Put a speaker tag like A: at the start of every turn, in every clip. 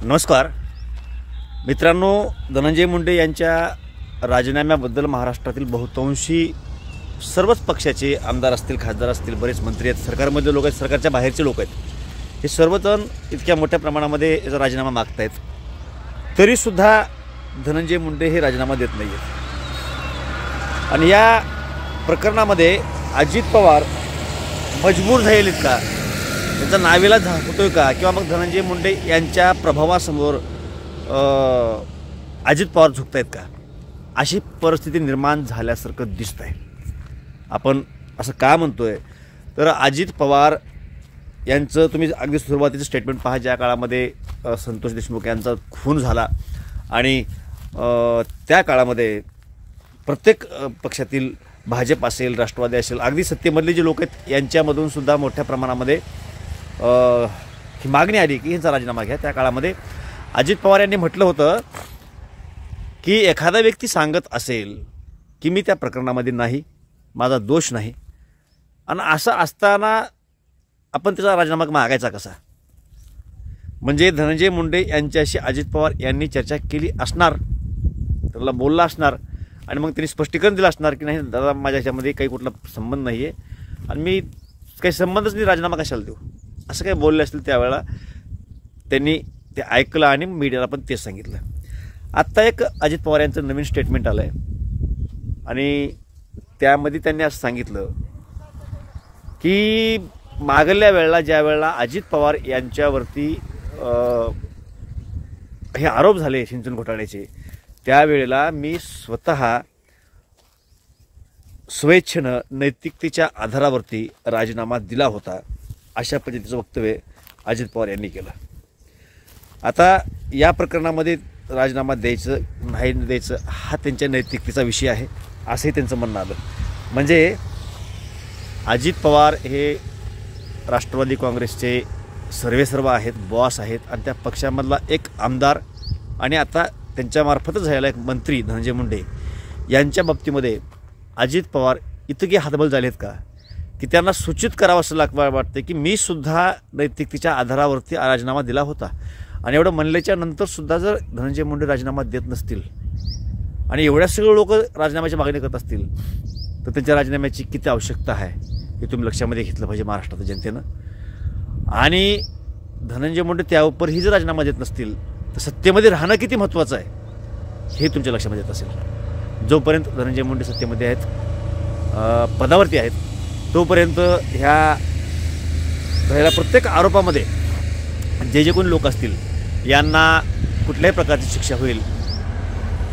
A: नमस्कार मित्रांनो, धनंजय मुंडे यांच्या राजीनाम्याबद्दल महाराष्ट्रातील बहुतांशी सर्वच पक्षाचे आमदार असतील, खासदार असतील, बरेच मंत्री आहेत, सरकारमधले लोक आहेत, सरकारच्या बाहेरचे लोक आहेत, हे सर्वजण इतक्या मोठ्या प्रमाणामध्ये याचा राजीनामा मागत आहेत. तरीसुद्धा धनंजय मुंडे हे राजीनामा देत नाही आहेत. आणि या प्रकरणामध्ये अजित पवार मजबूर झालेले आहेत का, त्यांचा नावेलाज होतोय का, किंवा मग धनंजय मुंडे यांच्या प्रभावासमोर अजित पवार झुकत आहेत का, अशी परिस्थिती निर्माण झाल्यासारखं दिसत आहे. आपण असं का म्हणतोय तर अजित पवार यांचं तुम्ही अगदी सुरुवातीचं स्टेटमेंट पहा, ज्या काळामध्ये संतोष देशमुख यांचा खून झाला आणि त्या काळामध्ये प्रत्येक पक्षातील भाजप असेल, राष्ट्रवादी असेल, अगदी सत्तेमधले जे लोक आहेत यांच्यामधून सुद्धा मोठ्या प्रमाणामध्ये ही मागणी आली की यांचा राजीनामा घ्या. त्या काळामध्ये अजित पवार यांनी म्हटलं होतं की एखादा व्यक्ती सांगत असेल की मी त्या प्रकरणामध्ये नाही, माझा दोष नाही, आणि असं असताना आपण त्याचा राजीनामा मागायचा कसा. म्हणजे धनंजय मुंडे यांच्याशी अजित पवार यांनी चर्चा केली असणार, त्याला बोलला असणार, आणि मग त्यांनी स्पष्टीकरण दिलं असणार की नाही दादा, माझ्या ह्याच्यामध्ये काही कुठला संबंध नाही आहे आणि मी काही संबंधच नाही, राजीनामा कशाला देऊ, असं काही बोलले असतील. त्यावेळेला त्यांनी ते ऐकलं आणि मीडियाला पण तेच सांगितलं. आत्ता एक अजित पवार यांचं नवीन स्टेटमेंट आलं आहे आणि त्यामध्ये त्यांनी असं सांगितलं की मागल्या वेळेला ज्या वेळेला अजित पवार यांच्यावरती हे आरोप झाले सिंचन घोटाळ्याचे, त्यावेळेला मी स्वतः स्वेच्छेनं नैतिकतेच्या आधारावरती राजीनामा दिला होता, अशा पद्धतीचं वक्तव्य अजित पवार यांनी केलं. आता या प्रकरणामध्ये राजीनामा द्यायचं नाही द्यायचं हा त्यांच्या नैतिकतेचा विषय आहे, असंही त्यांचं म्हणणं आलं. म्हणजे अजित पवार हे राष्ट्रवादी काँग्रेसचे सर्वेसर्वा आहेत, बॉस आहेत, आणि त्या पक्षामधला एक आमदार आणि आता त्यांच्यामार्फतच झालेला एक मंत्री धनंजय मुंडे यांच्या बाबतीमध्ये अजित पवार इतके हातबल झालेत का की त्यांना सूचित करावं असं वाटतं की मी सुद्धा नैतिकतेच्या आधारावरती राजीनामा दिला होता. आणि एवढं म्हणल्याच्या नंतरसुद्धा जर धनंजय मुंडे राजीनामा देत नसतील आणि एवढ्या सगळे लोक राजीनाम्याची मागणी करत असतील तर त्यांच्या राजीनाम्याची किती आवश्यकता आहे हे तुम्ही लक्षामध्ये घेतलं पाहिजे महाराष्ट्राच्या जनतेनं. आणि धनंजय मुंडे त्यावरही जर राजीनामा देत नसतील तर सत्तेमध्ये राहणं किती महत्त्वाचं आहे हे तुमच्या लक्षामध्ये येत असेल. जोपर्यंत धनंजय मुंडे सत्तेमध्ये आहेत, पदावरती आहेत, तोपर्यंत ह्या प्रत्येक आरोपामध्ये जे कोणी लोक असतील यांना कुठल्याही प्रकारची शिक्षा होईल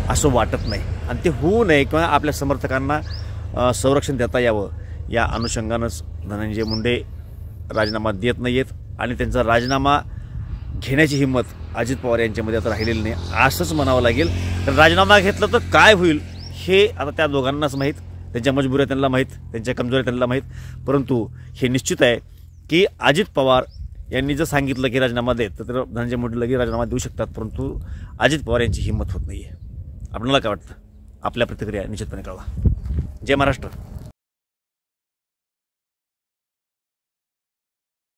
A: असं वाटत नाही, आणि ते होऊ नये किंवा आपल्या समर्थकांना संरक्षण देता यावं या अनुषंगानंच धनंजय मुंडे राजीनामा देत नाही आहेत. आणि त्यांचा राजीनामा घेण्याची हिंमत अजित पवार यांच्यामध्ये आता राहिलेली नाही असंच म्हणावं लागेल. तर राजीनामा घेतला तर काय होईल हे आता त्या दोघांनाच माहीत, त्यांच्या मजबुऱ्या त्यांना माहीत, त्यांच्या कमजोऱ्या त्यांना माहीत. परंतु हे निश्चित आहे की अजित पवार यांनी जर सांगितलं की राजीनामा देत तर धनंजय मुंडे लगेच राजीनामा देऊ शकतात, परंतु अजित पवार यांची हिंमत होत नाही आहे. आपल्याला काय वाटतं? आपल्या प्रतिक्रिया निश्चितपणे कळवा. जय महाराष्ट्र.